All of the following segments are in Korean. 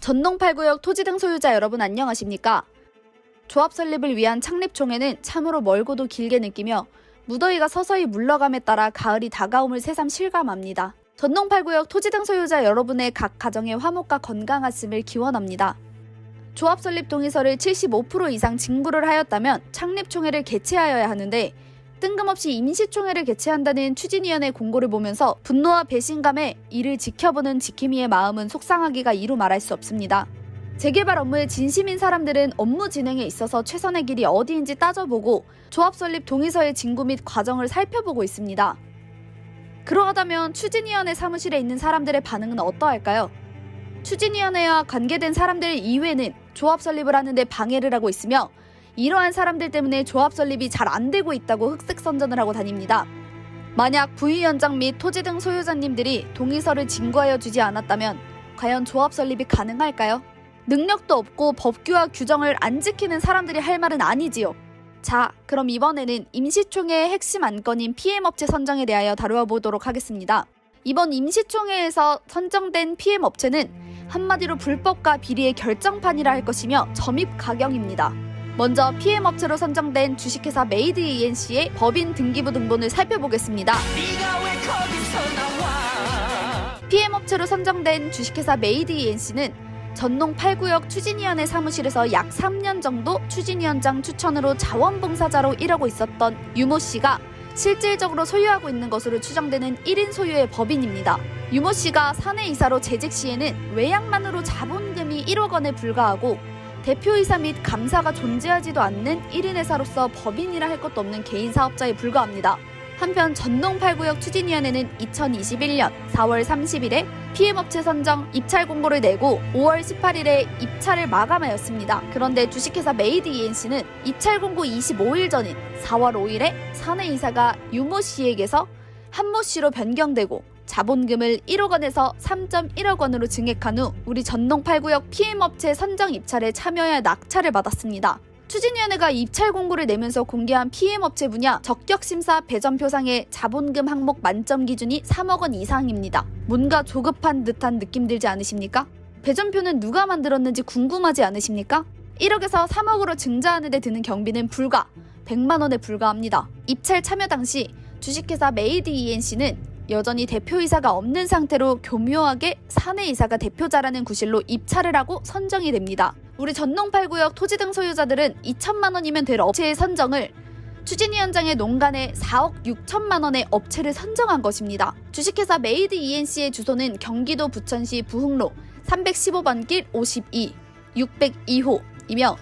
전농 8구역 토지 등 소유자 여러분 안녕하십니까? 조합 설립을 위한 창립총회는 참으로 멀고도 길게 느끼며 무더위가 서서히 물러감에 따라 가을이 다가옴을 새삼 실감합니다. 전농 8구역 토지 등 소유자 여러분의 각 가정의 화목과 건강하심을 기원합니다. 조합 설립 동의서를 75% 이상 진구를 하였다면 창립총회를 개최하여야 하는데 뜬금없이 임시총회를 개최한다는 추진위원회 공고를 보면서 분노와 배신감에 이를 지켜보는 지킴이의 마음은 속상하기가 이루 말할 수 없습니다. 재개발 업무에 진심인 사람들은 업무 진행에 있어서 최선의 길이 어디인지 따져보고 조합 설립 동의서의 진구 및 과정을 살펴보고 있습니다. 그러하다면 추진위원회 사무실에 있는 사람들의 반응은 어떠할까요? 추진위원회와 관계된 사람들 이외에는 조합 설립을 하는데 방해를 하고 있으며 이러한 사람들 때문에 조합 설립이 잘 안되고 있다고 흑색선전을 하고 다닙니다. 만약 부위원장 및 토지 등 소유자님들이 동의서를 진구하여 주지 않았다면 과연 조합 설립이 가능할까요? 능력도 없고 법규와 규정을 안 지키는 사람들이 할 말은 아니지요. 자, 그럼 이번에는 임시총회의 핵심 안건인 PM업체 선정에 대하여 다루어 보도록 하겠습니다. 이번 임시총회에서 선정된 PM업체는 한마디로 불법과 비리의 결정판이라 할 것이며 점입 가경입니다. 먼저 PM업체로 선정된 주식회사 메이드 ENC의 법인 등기부 등본을 살펴보겠습니다. PM업체로 선정된 주식회사 메이드 ENC는 전농 8구역 추진위원회 사무실에서 약 3년 정도 추진위원장 추천으로 자원봉사자로 일하고 있었던 유모 씨가 실질적으로 소유하고 있는 것으로 추정되는 1인 소유의 법인입니다. 유모 씨가 사내이사로 재직 시에는 외양만으로 자본금이 1억 원에 불과하고 대표이사 및 감사가 존재하지도 않는 1인 회사로서 법인이라 할 것도 없는 개인 사업자에 불과합니다. 한편 전농 8구역 추진위원회는 2021년 4월 30일에 PM업체 선정 입찰 공고를 내고 5월 18일에 입찰을 마감하였습니다. 그런데 주식회사 메이드 ENC는 입찰 공고 25일 전인 4월 5일에 사내이사가 유모 씨에게서 한모 씨로 변경되고 자본금을 1억 원에서 3.1억 원으로 증액한 후 우리 전농 8구역 PM업체 선정 입찰에 참여해 낙찰을 받았습니다. 추진위원회가 입찰 공고를 내면서 공개한 PM업체 분야 적격심사 배점표상의 자본금 항목 만점 기준이 3억 원 이상입니다. 뭔가 조급한 듯한 느낌 들지 않으십니까? 배점표는 누가 만들었는지 궁금하지 않으십니까? 1억에서 3억으로 증자하는 데 드는 경비는 불과 100만 원에 불과합니다. 입찰 참여 당시 주식회사 메이드 ENC는 여전히 대표이사가 없는 상태로 교묘하게 사내이사가 대표자라는 구실로 입찰을 하고 선정이 됩니다. 우리 전농 8구역 토지 등 소유자들은 2천만 원이면 될 업체의 선정을 추진위원장의 농간에 4억 6천만 원의 업체를 선정한 것입니다. 주식회사 메이드 ENC의 주소는 경기도 부천시 부흥로 315번 길 52, 602호이며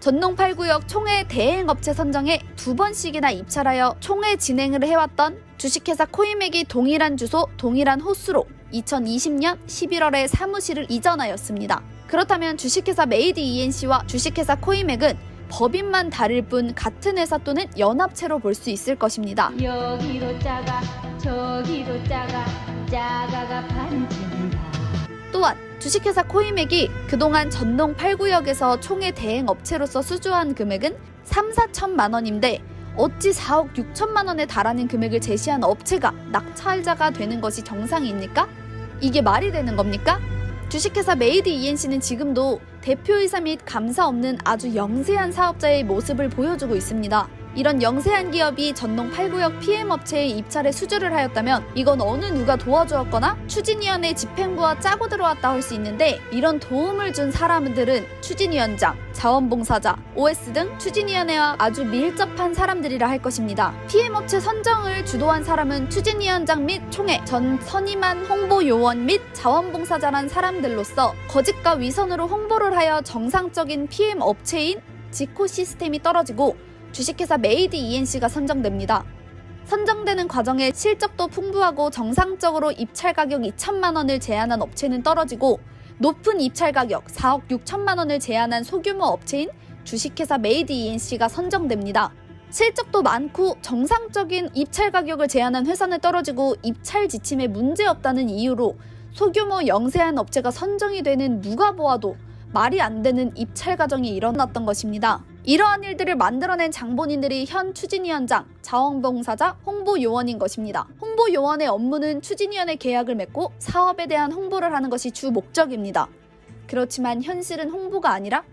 전농 8구역 총회 대행업체 선정에 2번씩이나 입찰하여 총회 진행을 해왔던 주식회사 코이맥이 동일한 주소, 동일한 호수로 2020년 11월에 사무실을 이전하였습니다. 그렇다면 주식회사 메이드 ENC와 주식회사 코이맥은 법인만 다를 뿐 같은 회사 또는 연합체로 볼 수 있을 것입니다. 여기도 작아 저기도 작아 작아가 반짝인다. 또한 주식회사 코이맥이 그동안 전농 8구역에서 총회 대행업체로서 수주한 금액은 3, 4천만 원인데 어찌 4억 6천만 원에 달하는 금액을 제시한 업체가 낙찰자가 되는 것이 정상입니까? 이게 말이 되는 겁니까? 주식회사 메이드 ENC는 지금도 대표이사 및 감사 없는 아주 영세한 사업자의 모습을 보여주고 있습니다. 이런 영세한 기업이 전농 8구역 PM업체의 입찰에 수주를 하였다면 이건 어느 누가 도와주었거나 추진위원회 집행부와 짜고 들어왔다 할 수 있는데 이런 도움을 준 사람들은 추진위원장, 자원봉사자, OS 등 추진위원회와 아주 밀접한 사람들이라 할 것입니다. PM업체 선정을 주도한 사람은 추진위원장 및 총회, 전 선임한 홍보요원 및 자원봉사자란 사람들로서 거짓과 위선으로 홍보를 하여 정상적인 PM업체인 지코 시스템이 떨어지고 주식회사 메이드 ENC가 선정됩니다. 선정되는 과정에 실적도 풍부하고 정상적으로 입찰 가격 2천만 원을 제한한 업체는 떨어지고 높은 입찰 가격 4억 6천만 원을 제한한 소규모 업체인 주식회사 메이드 ENC가 선정됩니다. 실적도 많고 정상적인 입찰 가격을 제한한 회사는 떨어지고 입찰 지침에 문제없다는 이유로 소규모 영세한 업체가 선정이 되는 누가 보아도 말이 안 되는 입찰 과정이 일어났던 것입니다. 이러한 일들을 만들어낸 장본인들이 현 추진위원장, 자원봉사자, 홍보요원인 것입니다. 홍보요원의 업무는 추진위원회 계약을 맺고 사업에 대한 홍보를 하는 것이 주 목적입니다. 그렇지만 현실은 홍보가 아니라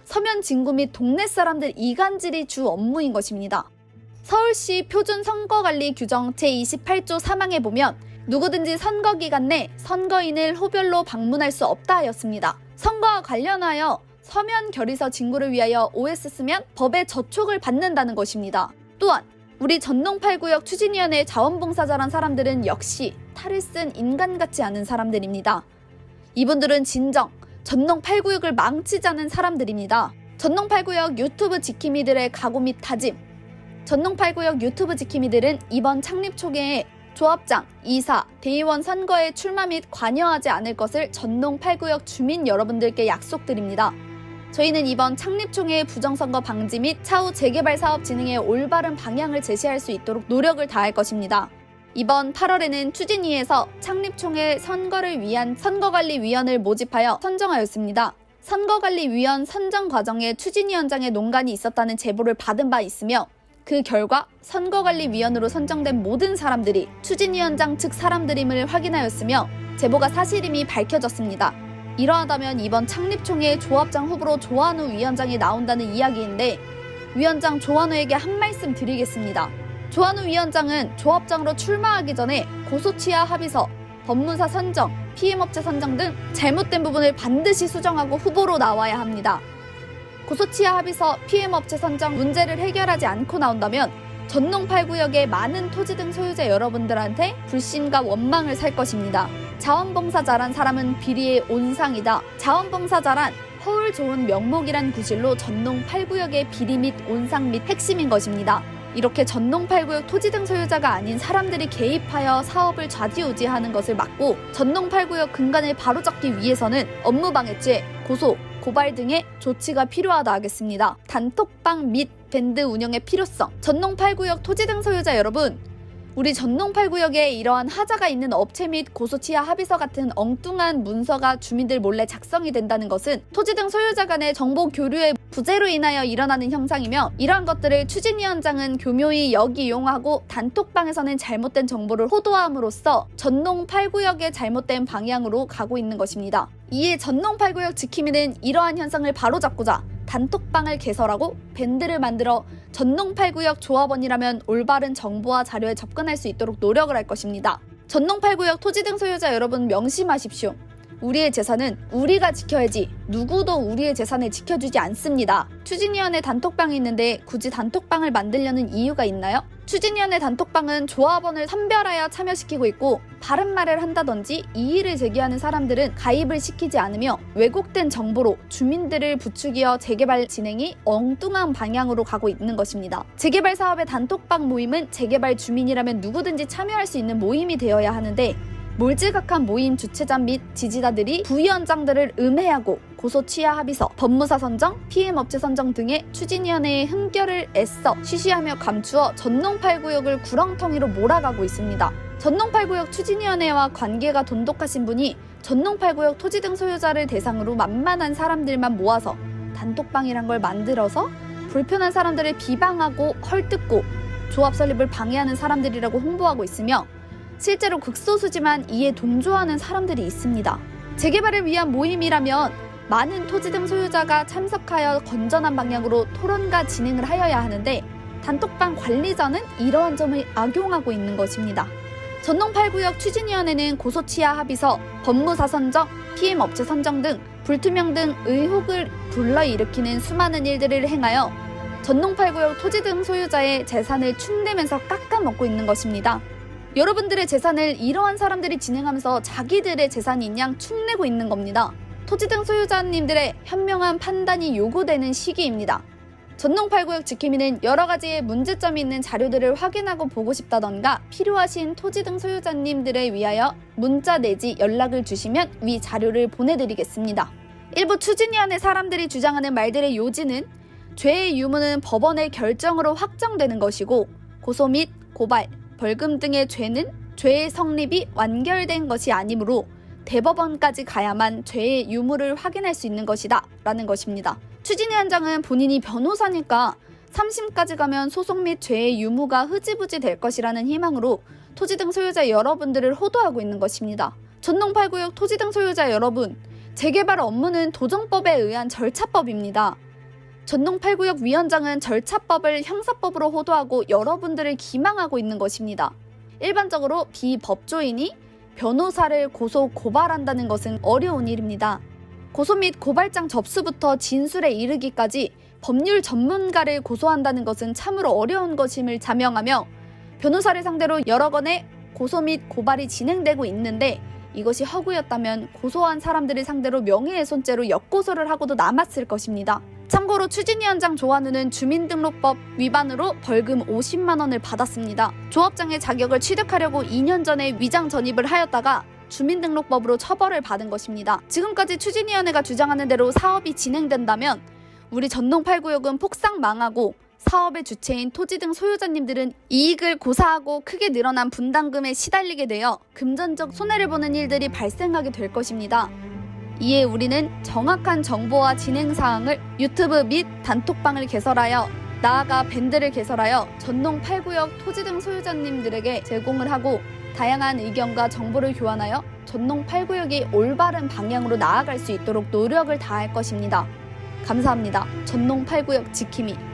서면 진구 및 동네 사람들 이간질이 주 업무인 것입니다. 서울시 표준선거관리 규정 제28조 3항에 보면 누구든지 선거 기간 내 선거인을 호별로 방문할 수 없다 하였습니다. 선거와 관련하여 서면 결의서 진구를 위하여 OS 쓰면 법의 저촉을 받는다는 것입니다. 또한 우리 전농 8구역 추진위원회 자원봉사자란 사람들은 역시 탈을 쓴 인간 같지 않은 사람들입니다. 이분들은 진정 전농 8구역을 망치자는 사람들입니다. 전농 8구역 유튜브 지킴이들의 각오 및 다짐. 전농 8구역 유튜브 지킴이들은 이번 창립 초기에 조합장, 이사, 대의원 선거에 출마 및 관여하지 않을 것을 전농 8구역 주민 여러분들께 약속드립니다. 저희는 이번 창립총회의 부정선거 방지 및 차후 재개발 사업 진행의 올바른 방향을 제시할 수 있도록 노력을 다할 것입니다. 이번 8월에는 추진위에서 창립총회 선거를 위한 선거관리위원을 모집하여 선정하였습니다. 선거관리위원 선정 과정에 추진위원장의 논란이 있었다는 제보를 받은 바 있으며 그 결과 선거관리위원으로 선정된 모든 사람들이 추진위원장 측 사람들임을 확인하였으며 제보가 사실임이 밝혀졌습니다. 이러하다면 이번 창립총회의 조합장 후보로 조한우 위원장이 나온다는 이야기인데 위원장 조한우에게 한 말씀 드리겠습니다. 조한우 위원장은 조합장으로 출마하기 전에 고소치하 합의서, 법무사 선정, PM업체 선정 등 잘못된 부분을 반드시 수정하고 후보로 나와야 합니다. 고소치하 합의서, PM업체 선정 문제를 해결하지 않고 나온다면 전농 8구역의 많은 토지 등 소유자 여러분들한테 불신과 원망을 살 것입니다. 자원봉사자란 사람은 비리의 온상이다. 자원봉사자란 허울 좋은 명목이란 구실로 전농 8구역의 비리 및 온상 및 핵심인 것입니다. 이렇게 전농 8구역 토지 등 소유자가 아닌 사람들이 개입하여 사업을 좌지우지하는 것을 막고 전농 8구역 근간을 바로잡기 위해서는 업무방해죄, 고소, 고발 등의 조치가 필요하다 하겠습니다. 단톡방 및 밴드 운영의 필요성. 전농 8구역 토지 등 소유자 여러분, 우리 전농 8구역에 이러한 하자가 있는 업체 및 고소치하 합의서 같은 엉뚱한 문서가 주민들 몰래 작성이 된다는 것은 토지 등 소유자 간의 정보 교류의 부재로 인하여 일어나는 현상이며 이러한 것들을 추진위원장은 교묘히 역이용하고 단톡방에서는 잘못된 정보를 호도함으로써 전농 8구역의 잘못된 방향으로 가고 있는 것입니다. 이에 전농 8구역 지킴이는 이러한 현상을 바로잡고자 단톡방을 개설하고 밴드를 만들어 전농 8구역 조합원이라면 올바른 정보와 자료에 접근할 수 있도록 노력을 할 것입니다. 전농 8구역 토지 등 소유자 여러분 명심하십시오. 우리의 재산은 우리가 지켜야지 누구도 우리의 재산을 지켜주지 않습니다. 추진위원회 단톡방이 있는데 굳이 단톡방을 만들려는 이유가 있나요? 추진위원회 단톡방은 조합원을 선별하여 참여시키고 있고 바른 말을 한다든지 이의를 제기하는 사람들은 가입을 시키지 않으며 왜곡된 정보로 주민들을 부추겨 재개발 진행이 엉뚱한 방향으로 가고 있는 것입니다. 재개발 사업의 단톡방 모임은 재개발 주민이라면 누구든지 참여할 수 있는 모임이 되어야 하는데 몰지각한 모임 주최자 및 지지자들이 부위원장들을 음해하고 고소치하 합의서, 법무사 선정, PM업체 선정 등의 추진위원회의 흠결을 애써 쉬쉬하며 감추어 전농 8구역을 구렁텅이로 몰아가고 있습니다. 전농 8구역 추진위원회와 관계가 돈독하신 분이 전농 8구역 토지 등 소유자를 대상으로 만만한 사람들만 모아서 단톡방이란 걸 만들어서 불편한 사람들을 비방하고 헐뜯고 조합 설립을 방해하는 사람들이라고 홍보하고 있으며 실제로 극소수지만 이에 동조하는 사람들이 있습니다. 재개발을 위한 모임이라면 많은 토지 등 소유자가 참석하여 건전한 방향으로 토론과 진행을 하여야 하는데 단톡방 관리자는 이러한 점을 악용하고 있는 것입니다. 전농 8구역 추진위원회는 고소치하 합의서, 법무사 선정, PM업체 선정 등 불투명 등 의혹을 불러일으키는 수많은 일들을 행하여 전농 8구역 토지 등 소유자의 재산을 축내면서 깎아먹고 있는 것입니다. 여러분들의 재산을 이러한 사람들이 진행하면서 자기들의 재산인 양 축내고 있는 겁니다. 토지 등 소유자님들의 현명한 판단이 요구되는 시기입니다. 전농 8구역 지킴이는 여러 가지의 문제점이 있는 자료들을 확인하고 보고 싶다던가 필요하신 토지 등 소유자님들을 위하여 문자 내지 연락을 주시면 위 자료를 보내드리겠습니다. 일부 추진위원회 사람들이 주장하는 말들의 요지는 죄의 유무는 법원의 결정으로 확정되는 것이고 고소 및 고발, 벌금 등의 죄는 죄의 성립이 완결된 것이 아니므로 대법원까지 가야만 죄의 유무를 확인할 수 있는 것이다 라는 것입니다. 추진위원장은 본인이 변호사니까 3심까지 가면 소송 및 죄의 유무가 흐지부지 될 것이라는 희망으로 토지 등 소유자 여러분들을 호도하고 있는 것입니다. 전농 8구역 토지 등 소유자 여러분, 재개발 업무는 도정법에 의한 절차법입니다. 전농 8구역 위원장은 절차법을 형사법으로 호도하고 여러분들을 기망하고 있는 것입니다. 일반적으로 비법조인이 변호사를 고소 고발한다는 것은 어려운 일입니다. 고소 및 고발장 접수부터 진술에 이르기까지 법률 전문가를 고소한다는 것은 참으로 어려운 것임을 자명하며 변호사를 상대로 여러 건의 고소 및 고발이 진행되고 있는데 이것이 허구였다면 고소한 사람들을 상대로 명예훼손죄로 역고소를 하고도 남았을 것입니다. 참고로 추진위원장 조한우는 주민등록법 위반으로 벌금 50만 원을 받았습니다. 조합장의 자격을 취득하려고 2년 전에 위장 전입을 하였다가 주민등록법으로 처벌을 받은 것입니다. 지금까지 추진위원회가 주장하는 대로 사업이 진행된다면 우리 전농 8구역은 폭삭 망하고 사업의 주체인 토지 등 소유자님들은 이익을 고사하고 크게 늘어난 분담금에 시달리게 되어 금전적 손해를 보는 일들이 발생하게 될 것입니다. 이에 우리는 정확한 정보와 진행 사항을 유튜브 및 단톡방을 개설하여 나아가 밴드를 개설하여 전농 8구역 토지 등 소유자님들에게 제공을 하고 다양한 의견과 정보를 교환하여 전농 8구역이 올바른 방향으로 나아갈 수 있도록 노력을 다할 것입니다. 감사합니다. 전농 8구역 지킴이